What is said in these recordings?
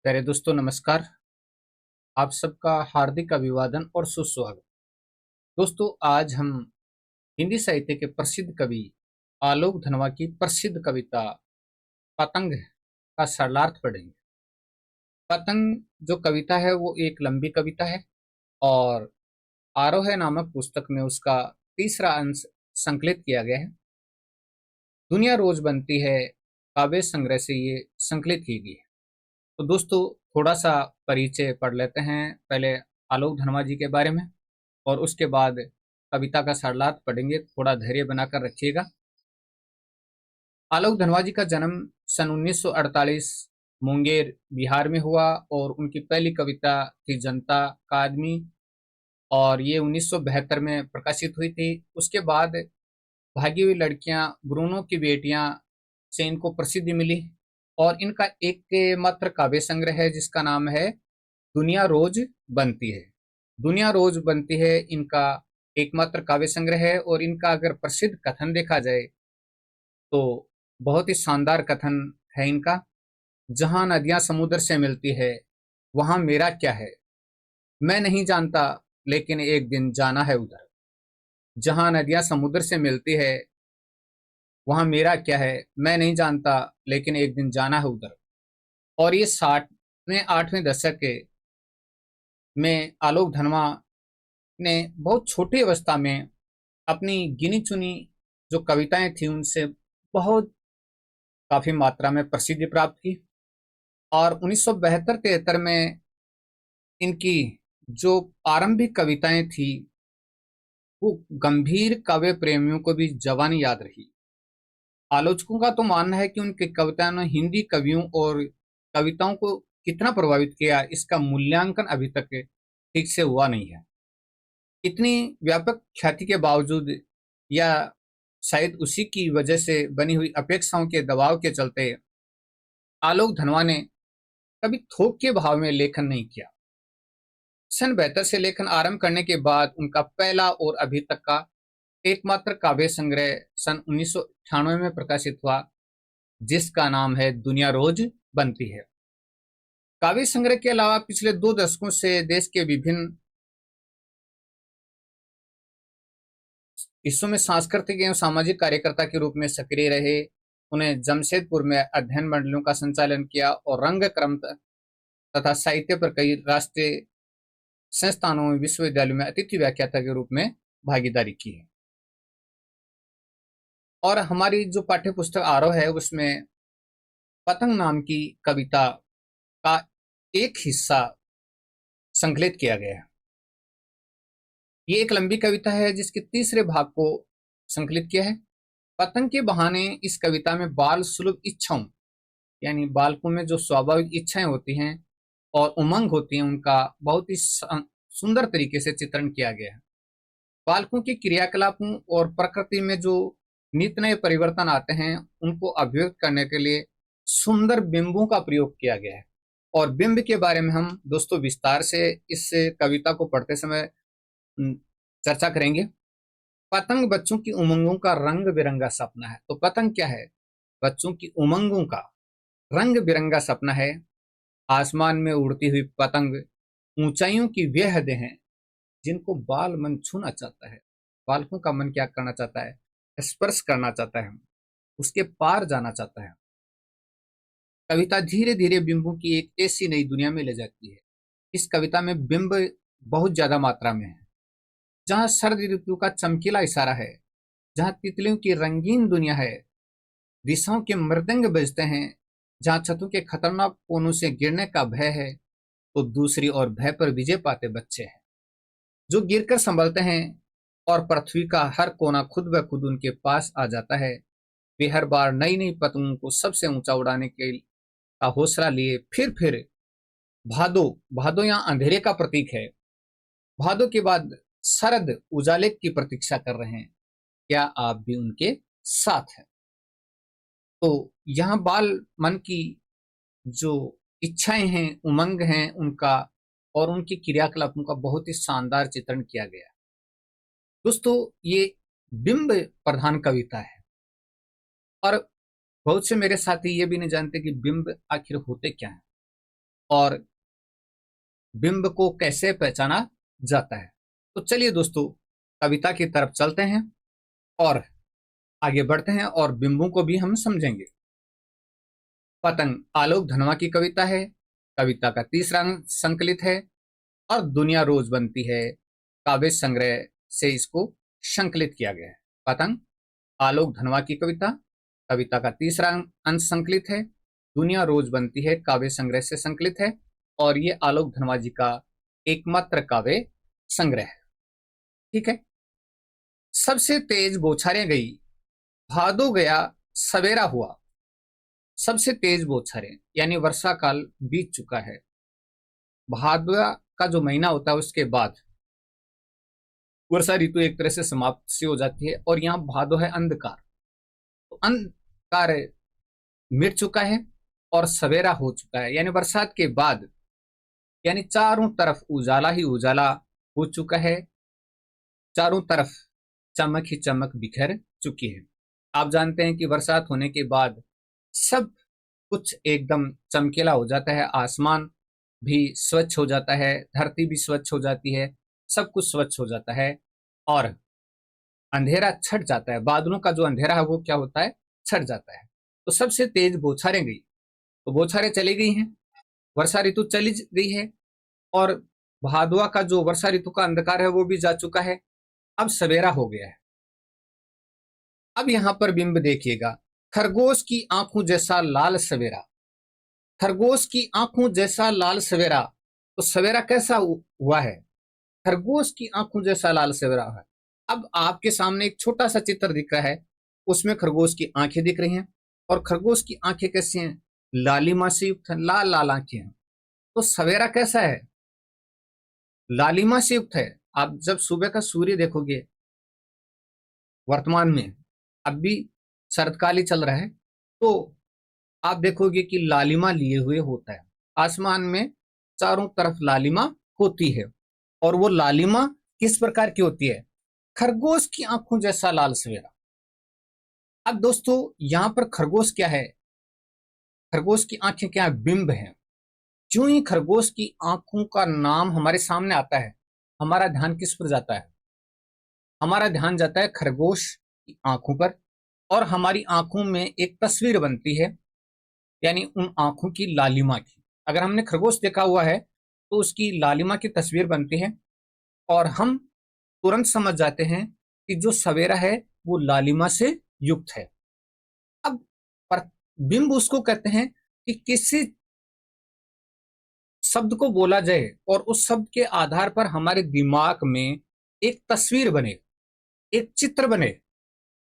प्यारे दोस्तों नमस्कार। आप सबका हार्दिक अभिवादन और सुस्वागत। दोस्तों आज हम हिंदी साहित्य के प्रसिद्ध कवि आलोक धनवा की प्रसिद्ध कविता पतंग का सरलार्थ पढ़ेंगे। पतंग जो कविता है वो एक लंबी कविता है और आरोह नामक पुस्तक में उसका तीसरा अंश संकलित किया गया है। दुनिया रोज बनती है काव्य संग्रह से ये संकलित की गई है। तो दोस्तों थोड़ा सा परिचय पढ़ लेते हैं पहले आलोक धनवा जी के बारे में और उसके बाद कविता का सरलार्थ पढ़ेंगे। थोड़ा धैर्य बनाकर रखिएगा। आलोक धनवा जी का जन्म सन 1948 मुंगेर बिहार में हुआ और उनकी पहली कविता थी जनता का आदमी और ये 1972 में प्रकाशित हुई थी। उसके बाद भागी हुई लड़कियां, ब्रूनो की बेटियां से इनको प्रसिद्धि मिली और इनका एक मात्र काव्य संग्रह है जिसका नाम है दुनिया रोज बनती है। दुनिया रोज बनती है इनका एकमात्र काव्य संग्रह है और इनका अगर प्रसिद्ध कथन देखा जाए तो बहुत ही शानदार कथन है इनका। जहां नदियां समुद्र से मिलती है वहां मेरा क्या है, मैं नहीं जानता लेकिन एक दिन जाना है उधर। जहां नदियां समुद्र से मिलती है वहां मेरा क्या है, मैं नहीं जानता लेकिन एक दिन जाना है उधर। और ये 60वें 8वें दशक के में आलोक धनवा ने बहुत छोटी अवस्था में अपनी गिनी चुनी जो कविताएं थी उनसे बहुत काफी मात्रा में प्रसिद्धि प्राप्त की और 1972-73 में इनकी जो आरंभिक कविताएं थी वो गंभीर काव्य प्रेमियों को भी जवानी याद रही। आलोचकों का तो मानना है कि उनकी कविताओं ने हिंदी कवियों और कविताओं को कितना प्रभावित किया इसका मूल्यांकन अभी तक ठीक से हुआ नहीं है। इतनी व्यापक ख्याति के बावजूद या शायद उसी की वजह से बनी हुई अपेक्षाओं के दबाव के चलते आलोक धनवा ने कभी थोक के भाव में लेखन नहीं किया। सन 72 से लेखन आरंभ करने के बाद उनका पहला और अभी तक का एकमात्र काव्य संग्रह सन 1998 में प्रकाशित हुआ जिसका नाम है दुनिया रोज बनती है। काव्य संग्रह के अलावा पिछले 2 दशकों से देश के विभिन्न हिस्सों में सांस्कृतिक एवं सामाजिक कार्यकर्ता के रूप में सक्रिय रहे। उन्हें जमशेदपुर में अध्ययन मंडलियों का संचालन किया और रंग क्रम तथा साहित्य पर कई राष्ट्रीय संस्थानों में विश्वविद्यालयों में अतिथि व्याख्याता के रूप में भागीदारी की है। और हमारी जो पाठ्य पुस्तक आरोह है उसमें पतंग नाम की कविता का एक हिस्सा संकलित किया गया है। ये एक लंबी कविता है जिसके तीसरे भाग को संकलित किया है। पतंग के बहाने इस कविता में बाल सुलभ इच्छाओं यानी बालकों में जो स्वाभाविक इच्छाएं होती हैं और उमंग होती हैं उनका बहुत ही सुंदर तरीके से चित्रण किया गया है। बालकों के क्रियाकलापों और प्रकृति में जो नित नए परिवर्तन आते हैं उनको अभिव्यक्त करने के लिए सुंदर बिंबों का प्रयोग किया गया है और बिंब के बारे में हम दोस्तों विस्तार से इस कविता को पढ़ते समय चर्चा करेंगे। पतंग बच्चों की उमंगों का रंग बिरंगा सपना है। तो पतंग क्या है? बच्चों की उमंगों का रंग बिरंगा सपना है। आसमान में उड़ती हुई पतंग ऊंचाइयों की वे हदें हैं जिनको बाल मन छूना चाहता है। बालकों का मन क्या करना चाहता है? स्पर्श करना चाहता है, उसके पार जाना चाहता है। कविता धीरे धीरे बिंबों की एक ऐसी नई दुनिया में ले जाती है। इस कविता में बिंब बहुत ज्यादा मात्रा में है। जहां शरद ऋतु का चमकीला इशारा है, जहां तितलियों की रंगीन दुनिया है, दिशाओं के मृदंग बजते हैं, जहां छतों के खतरनाक कोनों से गिरने का भय है तो दूसरी ओर भय पर विजय पाते बच्चे हैं जो गिरकर संभलते हैं और पृथ्वी का हर कोना खुद ब खुद उनके पास आ जाता है। वे हर बार नई नई पतंगों को सबसे ऊंचा उड़ाने के का हौसला लिए फिर भादो भादो यहाँ अंधेरे का प्रतीक है। भादो के बाद शरद उजाले की प्रतीक्षा कर रहे हैं। क्या आप भी उनके साथ हैं? तो यहाँ बाल मन की जो इच्छाएं हैं, उमंग हैं उनका और उनके क्रियाकलापों का बहुत ही शानदार चित्रण किया गया। दोस्तों ये बिंब प्रधान कविता है और बहुत से मेरे साथी ये भी नहीं जानते कि बिंब आखिर होते क्या है। और बिंब को कैसे पहचाना जाता है। तो चलिए दोस्तों, कविता की तरफ चलते हैं और आगे बढ़ते हैं और बिंबों को भी हम समझेंगे। पतंग आलोक धनवा की कविता है, कविता का तीसरा संकलित है और दुनिया रोज बनती है काव्य संग्रह से इसको संकलित किया गया है। पतंग आलोक धनवा की कविता, कविता का तीसरा अंश संकलित है, दुनिया रोज बनती है काव्य संग्रह से संकलित है और ये आलोक धनवा जी का एकमात्र काव्य संग्रह है। ठीक है। सबसे तेज बौछारें गई, भादो गया सवेरा हुआ। सबसे तेज बौछारें यानी वर्षा काल बीत चुका है, भादवा का जो महीना होता है उसके बाद वर्षा ऋतु एक तरह से समाप्त सी हो जाती है और यहाँ भादो है अंधकार। तो अंधकार मिट चुका है और सवेरा हो चुका है, यानी बरसात के बाद, यानी चारों तरफ उजाला ही उजाला हो चुका है, चारों तरफ चमक ही चमक बिखर चुकी है। आप जानते हैं कि बरसात होने के बाद सब कुछ एकदम चमकीला हो जाता है, आसमान भी स्वच्छ हो जाता है, धरती भी स्वच्छ हो जाती है, सब कुछ स्वच्छ हो जाता है और अंधेरा छट जाता है। बादलों का जो अंधेरा है वो क्या होता है, छट जाता है। तो सबसे तेज बौछारें गई, तो बौछारें चली गई हैं, वर्षा ऋतु चली गई है और भादवा का जो वर्षा ऋतु का अंधकार है वो भी जा चुका है, अब सवेरा हो गया है। अब यहां पर बिंब देखिएगा, खरगोश की आंखों जैसा लाल सवेरा, खरगोश की आंखों जैसा लाल सवेरा। तो सवेरा कैसा हुआ है, खरगोश की आंखों जैसा लाल सवेरा है। अब आपके सामने एक छोटा सा चित्र दिख रहा है, उसमें खरगोश की आंखें दिख रही हैं और खरगोश की आंखें कैसी हैं, लालिमा से युक्त है, लाल लाल आंखें हैं। तो सवेरा कैसा है, लालिमा से युक्त है। आप जब सुबह का सूर्य देखोगे, वर्तमान में अब भी शरतकाल ही चल रहा है, तो आप देखोगे कि लालिमा लिए हुए होता है, आसमान में चारों तरफ लालिमा होती है और वो लालिमा किस प्रकार की होती है, खरगोश की आंखों जैसा लाल सवेरा। अब दोस्तों यहां पर खरगोश क्या है, खरगोश की आंखें क्या है, बिंब है। जो ही खरगोश की आंखों का नाम हमारे सामने आता है, हमारा ध्यान किस पर जाता है, हमारा ध्यान जाता है खरगोश की आंखों पर और हमारी आंखों में एक तस्वीर बनती है, यानी उन आंखों की लालिमा की। अगर हमने खरगोश देखा हुआ है तो उसकी लालिमा की तस्वीर बनती है और हम तुरंत समझ जाते हैं कि जो सवेरा है वो लालिमा से युक्त है। अब बिंब उसको कहते हैं कि किसी शब्द को बोला जाए और उस शब्द के आधार पर हमारे दिमाग में एक तस्वीर बने, एक चित्र बने,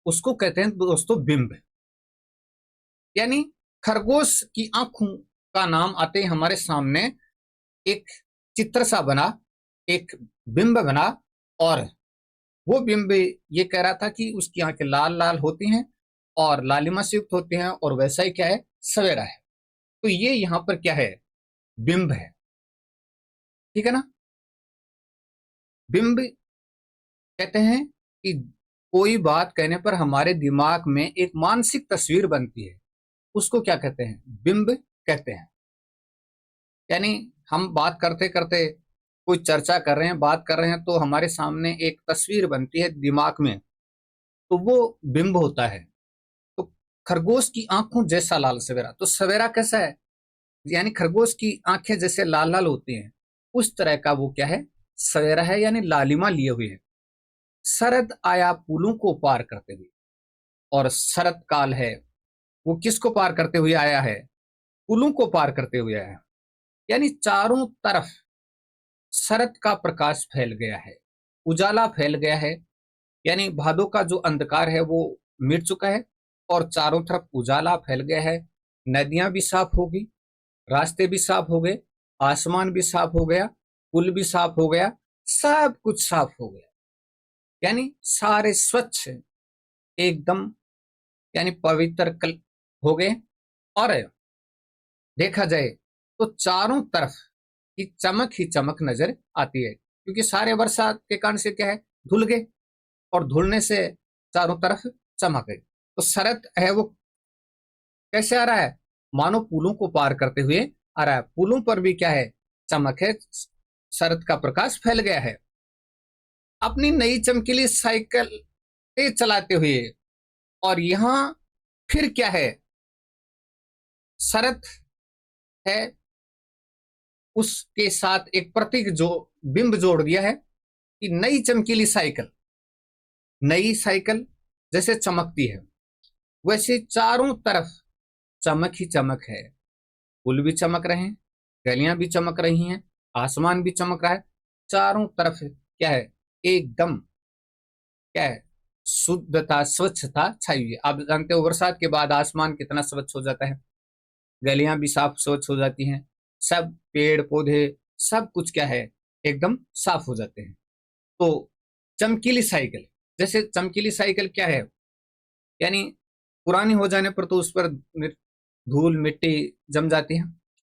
उसको कहते हैं दोस्तों बिंब। यानी खरगोश की आंखों का नाम आते ही हमारे सामने एक चित्र सा बना, एक बिंब बना और वो बिंब ये कह रहा था कि उसकी आंखें लाल लाल होती हैं और लालिमा से युक्त होती हैं और वैसा ही क्या है, सवेरा है। तो ये यहां पर क्या है, बिंब है। ठीक है ना। बिंब कहते हैं कि कोई बात कहने पर हमारे दिमाग में एक मानसिक तस्वीर बनती है, उसको क्या कहते हैं, बिंब कहते हैं। यानी हम बात करते करते कोई चर्चा कर रहे हैं, बात कर रहे हैं, तो हमारे सामने एक तस्वीर बनती है दिमाग में, तो वो बिंब होता है। तो खरगोश की आंखों जैसा लाल सवेरा, तो सवेरा कैसा है, यानी खरगोश की आंखें जैसे लाल लाल होती हैं, उस तरह का वो क्या है, सवेरा है, यानी लालिमा लिए हुए है। शरद आया पुलों को पार करते हुए, और शरद काल है वो किसको पार करते हुए आया है, पुलों को पार करते हुए आया है। यानी चारों तरफ शरद का प्रकाश फैल गया है, उजाला फैल गया है, यानी भादों का जो अंधकार है वो मिट चुका है और चारों तरफ उजाला फैल गया है। नदियां भी साफ हो गई, रास्ते भी साफ हो गए, आसमान भी साफ हो गया, पुल भी साफ हो गया, सब कुछ साफ हो गया, यानी सारे स्वच्छ एकदम, यानी पवित्र कल हो गए। और देखा जाए तो चारों तरफ की चमक ही चमक नजर आती है, क्योंकि सारे बरसात के कारण से क्या है, धुल गए और धुलने से चारों तरफ चमक गई। तो शरद है वो कैसे आ रहा है, मानो पुलों को पार करते हुए आ रहा है, पुलों पर भी क्या है, चमक है, शरद का प्रकाश फैल गया है। अपनी नई चमकीली साइकिल तेज चलाते हुए, और यहां फिर क्या है, शरद है, उसके साथ एक प्रतीक जो बिंब जोड़ दिया है कि नई चमकीली साइकिल, नई साइकिल जैसे चमकती है वैसे चारों तरफ चमक ही चमक है। पुल भी चमक रहे हैं, गलियां भी चमक रही हैं, आसमान भी चमक रहा है, चारों तरफ क्या है, एकदम क्या है, शुद्धता स्वच्छता छाई हुई है। आप जानते हो बरसात के बाद आसमान कितना स्वच्छ हो जाता है, गलियां भी साफ स्वच्छ हो जाती हैं, सब पेड़ पौधे सब कुछ क्या है, एकदम साफ हो जाते हैं। तो चमकीली साइकिल, जैसे चमकीली साइकिल क्या है, यानी पुरानी हो जाने पर तो उस पर धूल मिट्टी जम जाती है,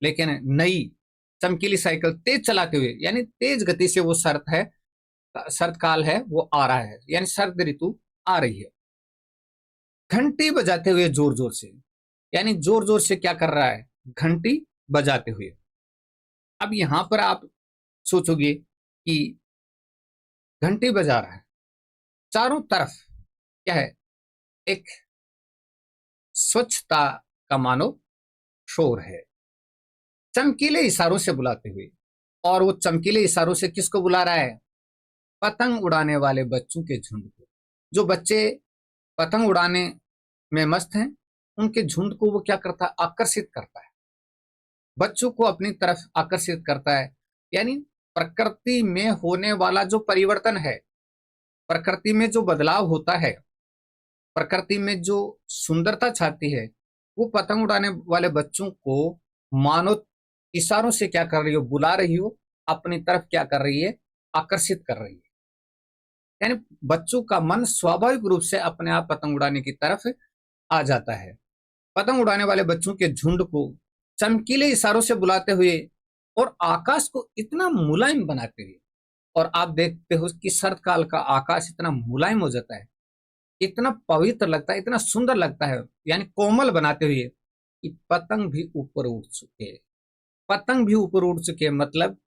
लेकिन नई चमकीली साइकिल तेज चलाते हुए, यानी तेज गति से वो शरत काल है वो आ रहा है, यानी शरद ऋतु आ रही है। घंटी बजाते हुए जोर जोर से, यानी जोर जोर से क्या कर रहा है, घंटी बजाते हुए। अब यहां पर आप सोचोगे कि घंटी बजा रहा है, चारों तरफ क्या है, एक स्वच्छता का मानो शोर है, चमकीले इशारों से बुलाते हुए। और वो चमकीले इशारों से किसको बुला रहा है, पतंग उड़ाने वाले बच्चों के झुंड को। जो बच्चे पतंग उड़ाने में मस्त हैं, उनके झुंड को वो क्या करता है, आकर्षित करता है, बच्चों को अपनी तरफ आकर्षित करता है। यानी प्रकृति में होने वाला जो परिवर्तन है, प्रकृति में जो बदलाव होता है, प्रकृति में जो सुंदरता छाती है, वो पतंग उड़ाने वाले बच्चों को मानो इशारों से क्या कर रही हो, बुला रही हो, अपनी तरफ क्या कर रही है, आकर्षित कर रही है। यानी बच्चों का मन स्वाभाविक रूप से अपने आप पतंग उड़ाने की तरफ आ जाता है। पतंग उड़ाने वाले बच्चों के झुंड को चमकीले इशारों से बुलाते हुए और आकाश को इतना मुलायम बनाते हुए, और आप देखते हो कि शरत काल का आकाश इतना मुलायम हो जाता है, इतना पवित्र लगता है, इतना सुंदर लगता है, यानी कोमल बनाते हुए कि पतंग भी ऊपर उड़ चुके, पतंग भी ऊपर उड़ चुके, मतलब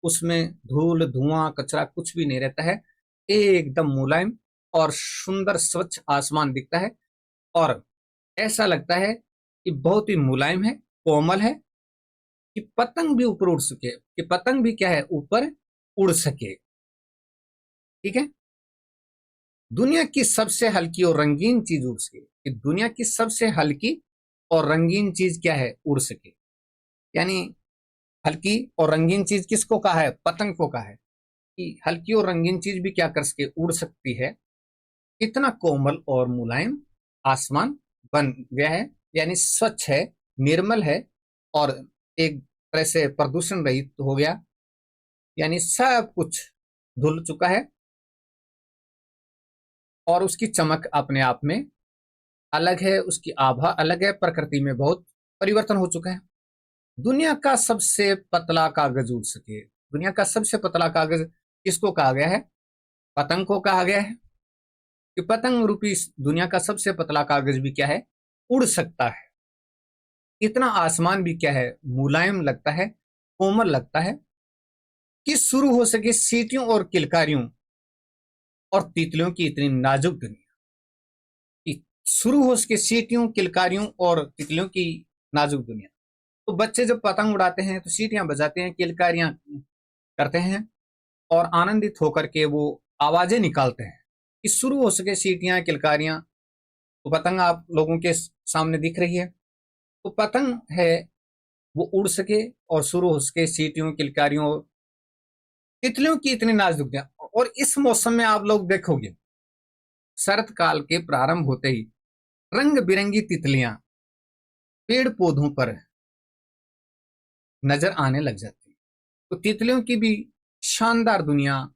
उसमें धूल धुआं कचरा कुछ भी नहीं रहता है, एकदम मुलायम और सुंदर स्वच्छ आसमान दिखता है। और ऐसा लगता है कि बहुत ही मुलायम है, कोमल है, कि पतंग भी ऊपर उड़ सके, कि पतंग भी क्या है, ऊपर उड़ सके। ठीक है, दुनिया की सबसे हल्की और रंगीन चीज उड़ सके, कि दुनिया की सबसे हल्की और रंगीन चीज क्या है, उड़ सके। यानी हल्की और रंगीन चीज किसको कहा है, पतंग को कहा है, कि हल्की और रंगीन चीज भी क्या कर सके, उड़ सकती है। इतना कोमल और मुलायम आसमान बन गया है, यानी स्वच्छ है, निर्मल है, और एक तरह से प्रदूषण रहित हो गया, यानी सब कुछ धुल चुका है, और उसकी चमक अपने आप में अलग है, उसकी आभा अलग है, प्रकृति में बहुत परिवर्तन हो चुका है। दुनिया का सबसे पतला कागज उड़ सके, दुनिया का सबसे पतला कागज किसको कहा गया है, पतंग को कहा गया है, कि पतंग रूपी दुनिया का सबसे पतला कागज भी क्या है, उड़ सकता है। इतना आसमान भी क्या है, मुलायम लगता है, कोमल लगता है, कि शुरू हो सके सीटियों और किलकारियों और तितलियों की इतनी नाजुक दुनिया, कि शुरू हो सके सीटियों किलकारियों और तितलियों की नाजुक दुनिया। तो बच्चे जब पतंग उड़ाते हैं तो सीटियां बजाते हैं, किलकारियां करते हैं, और आनंदित होकर के वो आवाजें निकालते हैं, कि शुरू हो सके सीटियां किलकारियां। तो पतंग आप लोगों के सामने दिख रही है, तो पतंग है वो उड़ सके और शुरू हो सके सीटियों किलकारियों तितलियों की इतनी नाजुक दुनिया। और इस मौसम में आप लोग देखोगे, शरत काल के प्रारंभ होते ही रंग बिरंगी तितलियां पेड़ पौधों पर नजर आने लग जाती है। तो तितलियों की भी शानदार दुनिया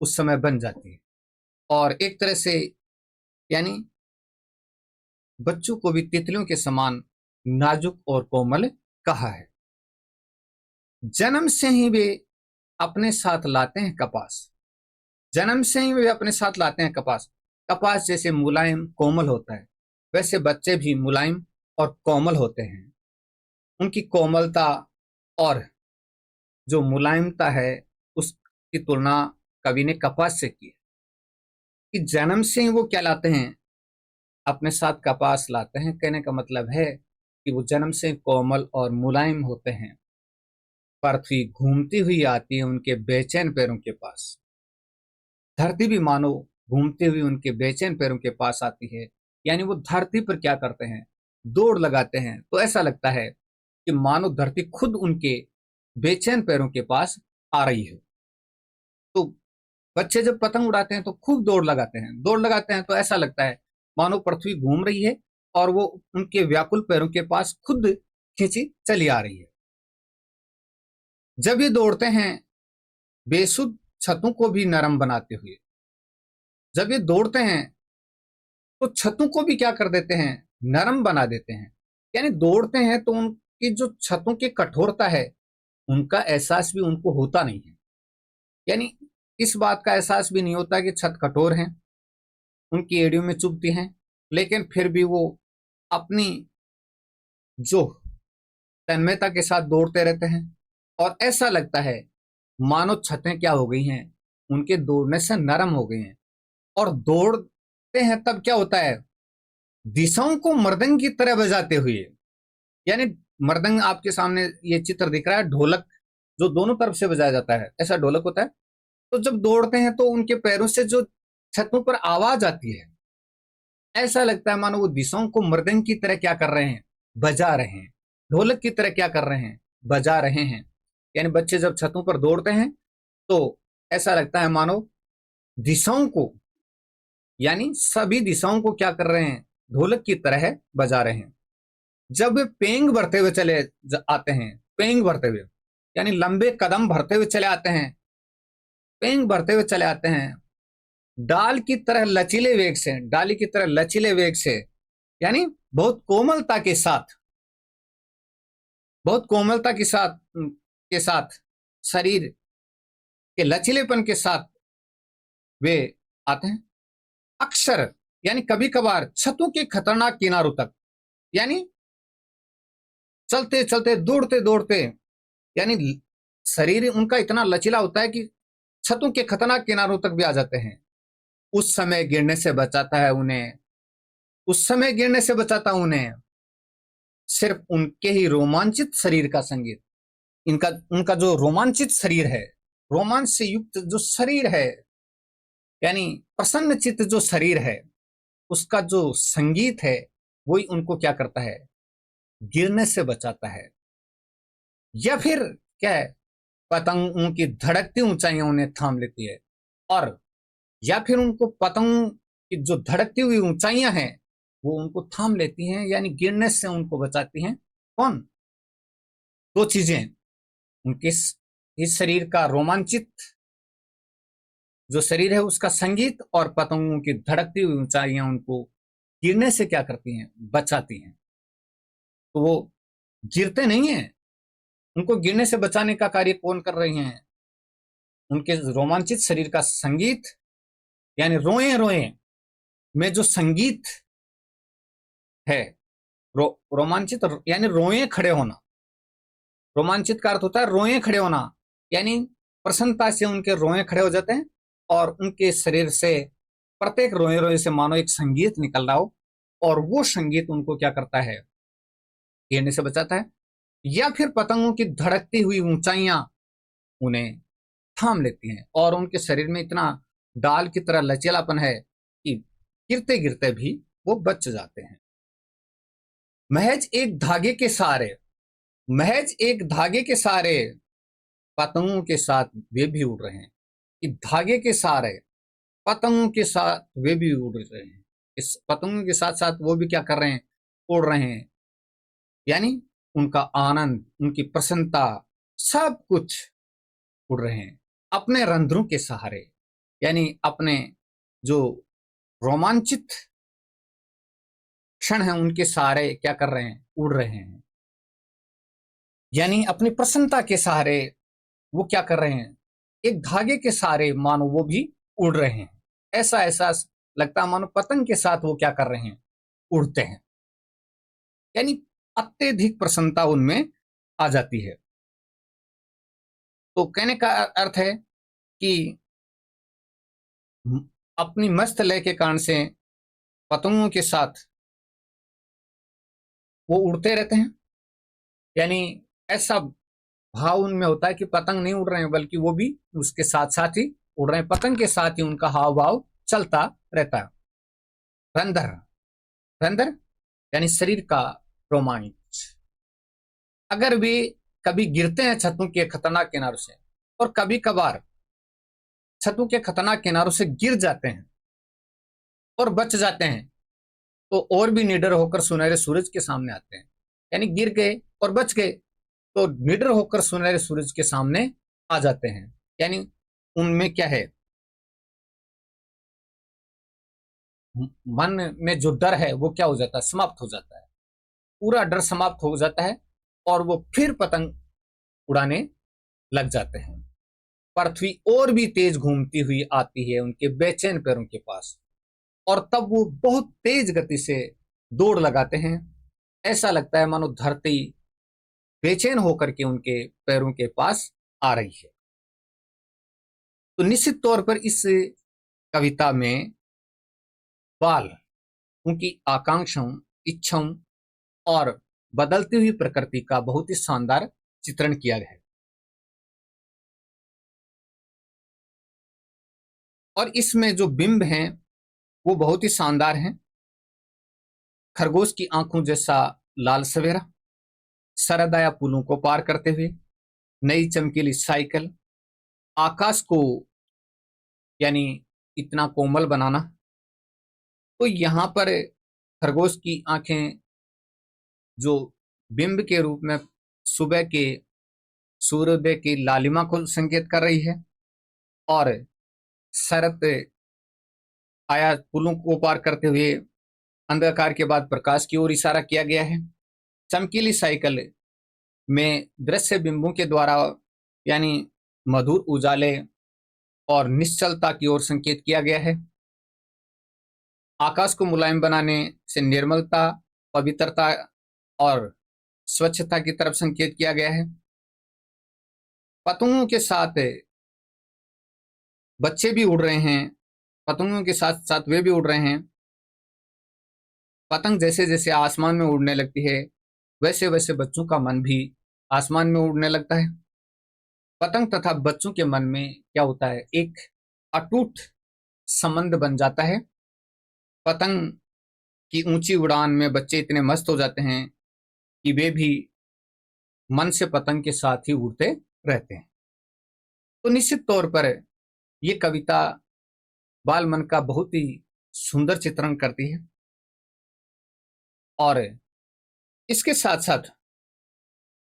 उस समय बन जाती है, और एक तरह से यानी बच्चों को भी तितलियों के समान नाजुक और कोमल कहा है। जन्म से ही वे अपने साथ लाते हैं कपास, जन्म से ही वे अपने साथ लाते हैं कपास। कपास जैसे मुलायम कोमल होता है, वैसे बच्चे भी मुलायम और कोमल होते हैं। उनकी कोमलता और जो मुलायमता है उसकी तुलना कवि ने कपास से की कि जन्म से ही वो क्या लाते हैं, अपने साथ कपास लाते हैं। कहने का मतलब है कि वो जन्म से कोमल और मुलायम होते हैं। पृथ्वी घूमती हुई आती है उनके बेचैन पैरों के पास। धरती भी मानो घूमती हुई उनके बेचैन पैरों के पास आती है। यानी वो धरती पर क्या करते हैं, दौड़ लगाते हैं। तो ऐसा लगता है कि मानो धरती खुद उनके बेचैन पैरों के पास आ रही है। तो बच्चे जब पतंग उड़ाते हैं तो खूब दौड़ लगाते हैं तो ऐसा लगता है मानो पृथ्वी घूम रही है और वो उनके व्याकुल पैरों के पास खुद खींची चली आ रही है। जब ये दौड़ते हैं बेसुध छतों को भी नरम बनाते हुए, जब ये दौड़ते हैं तो छतों को भी क्या कर देते हैं, नरम बना देते हैं। यानी दौड़ते हैं तो उनकी जो छतों की कठोरता है उनका एहसास भी उनको होता नहीं है। यानी इस बात का एहसास भी नहीं होता कि छत कठोर है, उनकी एड़ियों में चुभती हैं, लेकिन फिर भी वो अपनी जो तन्मयता के साथ दौड़ते रहते हैं। और ऐसा लगता है मानो छतें क्या हो गई हैं, उनके दौड़ने से नरम हो गई हैं। और दौड़ते हैं तब क्या होता है, दिशाओं को मृदंग की तरह बजाते हुए। यानी मृदंग आपके सामने ये चित्र दिख रहा है, ढोलक जो दोनों तरफ से बजाया जाता है, ऐसा ढोलक होता है। तो जब दौड़ते हैं तो उनके पैरों से जो छतों पर आवाज आती है, ऐसा लगता है मानो वो दिशाओं को मृदंग की तरह क्या कर रहे हैं, बजा रहे हैं। ढोलक की तरह क्या कर रहे हैं, बजा रहे हैं। यानी बच्चे जब छतों पर दौड़ते हैं तो ऐसा लगता है मानो दिशाओं को, यानी सभी दिशाओं को क्या कर रहे हैं, ढोलक की तरह बजा रहे हैं। जब वे पेंग भरते हुए चले आते हैं, पेंग भरते हुए यानी लंबे कदम भरते हुए चले आते हैं, पेंग भरते हुए चले आते हैं, डाल की तरह लचीले वेग से, डाली की तरह लचीले वेग से, यानी बहुत कोमलता के साथ, बहुत कोमलता के साथ शरीर के लचीलेपन के साथ वे आते हैं। अक्सर यानी कभी कभार छतों के खतरनाक किनारों तक, यानी चलते चलते दौड़ते दौड़ते, यानी शरीर उनका इतना लचीला होता है कि छतों के खतरनाक किनारों तक भी आ जाते हैं। उस समय गिरने से बचाता है उन्हें, उस समय गिरने से बचाता उन्हें सिर्फ उनके ही रोमांचित शरीर का संगीत। इनका उनका जो रोमांचित शरीर है, रोमांच से युक्त जो शरीर है, यानी प्रसन्न चित्त जो शरीर है, उसका जो संगीत है वही उनको क्या करता है, गिरने से बचाता है। या फिर क्या है, पतंगों की धड़कती ऊंचाइयां उन्हें थाम लेती है। और या फिर उनको पतंग की जो धड़कती हुई ऊंचाइयां हैं वो उनको थाम लेती हैं, यानी गिरने से उनको बचाती हैं। कौन, दो चीजें, उनके इस शरीर का रोमांचित जो शरीर है उसका संगीत, और पतंगों की धड़कती हुई ऊंचाइयां उनको गिरने से क्या करती हैं, बचाती हैं। तो वो गिरते नहीं है, उनको गिरने से बचाने का कार्य कौन कर रही हैं, उनके रोमांचित शरीर का संगीत, यानी रोए रोए में जो संगीत है, रोमांचित यानी रोए खड़े होना। रोमांचित का अर्थ होता है रोए खड़े होना, यानी प्रसन्नता से उनके रोए खड़े हो जाते हैं और उनके शरीर से प्रत्येक रोए रोए से मानो एक संगीत निकल रहा हो, और वो संगीत उनको क्या करता है, गिरने से बचाता है। या फिर पतंगों की धड़कती हुई ऊंचाइयां उन्हें थाम लेती हैं और उनके शरीर में इतना डाल की तरह लचीलापन है कि गिरते गिरते भी वो बच जाते हैं। महज एक धागे के सहारे, महज एक धागे के सहारे पतंगों के साथ वे भी उड़ रहे हैं। कि धागे के सहारे पतंगों के साथ वे भी उड़ रहे हैं, इस पतंगों के साथ साथ वो भी क्या कर रहे हैं, उड़ रहे हैं। यानी उनका आनंद, उनकी प्रसन्नता, सब कुछ उड़ रहे हैं अपने रंध्रों के सहारे। यानी अपने जो रोमांचित क्षण है उनके सहारे क्या कर रहे हैं, उड़ रहे हैं। यानी अपनी प्रसन्नता के सहारे वो क्या कर रहे हैं, एक धागे के सहारे मानो वो भी उड़ रहे हैं। ऐसा एहसास लगता है मानो पतंग के साथ वो क्या कर रहे हैं, उड़ते हैं। यानी अत्यधिक प्रसन्नता उनमें आ जाती है। तो कहने का अर्थ है कि अपनी मस्त लय के कारण से पतंगों के साथ वो उड़ते रहते हैं। यानी ऐसा भाव उनमें होता है कि पतंग नहीं उड़ रहे हैं, बल्कि वो भी उसके साथ साथ ही उड़ रहे हैं। पतंग के साथ ही उनका हाव भाव चलता रहता है। रंधर, रंधर यानी शरीर का रोमांच। अगर वे कभी गिरते हैं छतों के खतरनाक किनारों से, और कभी कभार छतों के खतरनाक किनारों से गिर जाते हैं और बच जाते हैं, तो और भी निडर होकर सुनहरे सूरज के सामने आते हैं। यानी गिर गए और बच गए तो निडर होकर सुनहरे सूरज के सामने आ जाते हैं। यानी उनमें क्या है, मन में जो डर है वो क्या हो जाता है, समाप्त हो जाता है। पूरा डर समाप्त हो जाता है और वो फिर पतंग उड़ाने लग जाते हैं। पृथ्वी और भी तेज घूमती हुई आती है उनके बेचैन पैरों के पास, और तब वो बहुत तेज गति से दौड़ लगाते हैं। ऐसा लगता है मानो धरती बेचैन होकर के उनके पैरों के पास आ रही है। तो निश्चित तौर पर इस कविता में बाल उनकी आकांक्षाओं, इच्छाओं और बदलती हुई प्रकृति का बहुत ही शानदार चित्रण किया गया है। और इसमें जो बिंब हैं वो बहुत ही शानदार हैं। खरगोश की आंखों जैसा लाल सवेरा, सरदाया पुलों को पार करते हुए, नई चमकीली साइकिल, आकाश को यानी इतना कोमल बनाना। तो यहाँ पर खरगोश की आंखें जो बिंब के रूप में सुबह के सूर्योदय की लालिमा को संकेत कर रही है, और शरत आया पुलों को पार करते हुए अंधकार के बाद प्रकाश की ओर इशारा किया गया है। चमकीली साइकिल में दृश्य बिंबों के द्वारा यानी मधुर उजाले और निश्चलता की ओर संकेत किया गया है। आकाश को मुलायम बनाने से निर्मलता, पवित्रता और स्वच्छता की तरफ संकेत किया गया है। पतंगों के साथ बच्चे भी उड़ रहे हैं, पतंगों के साथ साथ वे भी उड़ रहे हैं। पतंग जैसे जैसे आसमान में उड़ने लगती है, वैसे वैसे बच्चों का मन भी आसमान में उड़ने लगता है। पतंग तथा बच्चों के मन में क्या होता है, एक अटूट संबंध बन जाता है। पतंग की ऊंची उड़ान में बच्चे इतने मस्त हो जाते हैं कि वे भी मन से पतंग के साथ ही उड़ते रहते हैं। तो निश्चित तौर पर ये कविता बाल मन का बहुत ही सुंदर चित्रण करती है, और इसके साथ साथ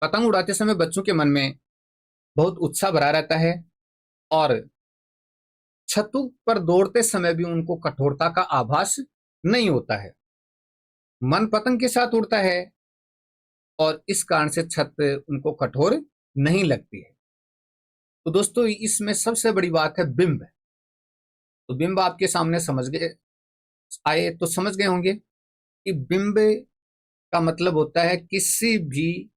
पतंग उड़ाते समय बच्चों के मन में बहुत उत्साह भरा रहता है, और छतों पर दौड़ते समय भी उनको कठोरता का आभास नहीं होता है। मन पतंग के साथ उड़ता है और इस कारण से छत उनको कठोर नहीं लगती है। तो दोस्तों, इसमें सबसे बड़ी बात है बिंब। तो बिंब आपके सामने समझ गए आए तो समझ गए होंगे कि बिंब का मतलब होता है किसी भी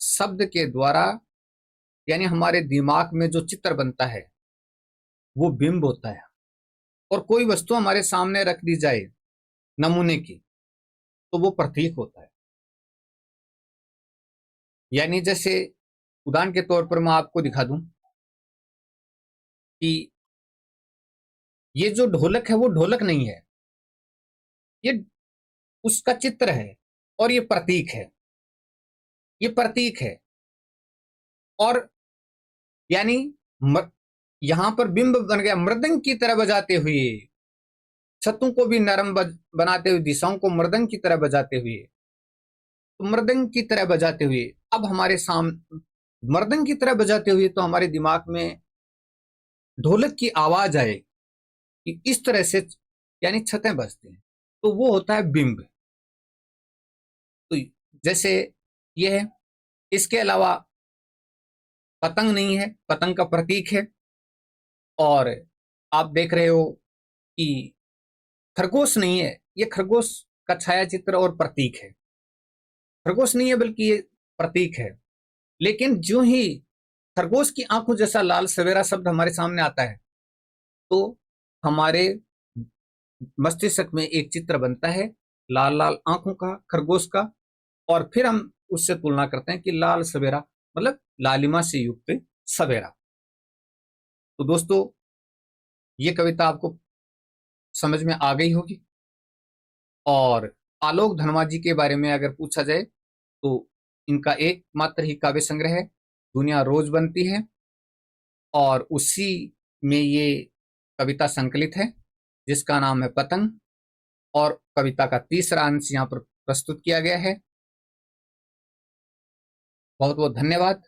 शब्द के द्वारा, यानी हमारे दिमाग में जो चित्र बनता है वो बिंब होता है। और कोई वस्तु हमारे सामने रख दी जाए नमूने की, तो वो प्रतीक होता है। यानी जैसे उदाहरण के तौर पर मैं आपको दिखा दूं कि ये जो ढोलक है वो ढोलक नहीं है, ये उसका चित्र है और ये प्रतीक है, ये प्रतीक है। और यानी यहां पर बिंब बन गया मृदंग की तरह बजाते हुए, छतों को भी नरम बनाते हुए, दिशाओं को मृदंग की तरह बजाते हुए। तो मृदंग की तरह बजाते हुए अब हमारे सामने, मृदंग की तरह बजाते हुए तो हमारे दिमाग में ढोलक की आवाज आए कि इस तरह से, यानी छतें बजती हैं, तो वो होता है बिंब। तो जैसे ये है। इसके अलावा पतंग नहीं है, पतंग का प्रतीक है। और आप देख रहे हो कि खरगोश नहीं है, ये खरगोश का छाया चित्र और प्रतीक है। खरगोश नहीं है बल्कि ये प्रतीक है। लेकिन जो ही खरगोश की आंखों जैसा लाल सवेरा शब्द हमारे सामने आता है तो हमारे मस्तिष्क में एक चित्र बनता है लाल लाल आंखों का, खरगोश का, और फिर हम उससे तुलना करते हैं कि लाल सवेरा मतलब लालिमा से युक्त सवेरा। तो दोस्तों, ये कविता आपको समझ में आ गई होगी। और आलोक धनवा जी के बारे में अगर पूछा जाए तो इनका एकमात्र ही काव्य संग्रह है दुनिया रोज बनती है, और उसी में ये कविता संकलित है जिसका नाम है पतंग, और कविता का तीसरा अंश यहाँ पर प्रस्तुत किया गया है। बहुत बहुत धन्यवाद।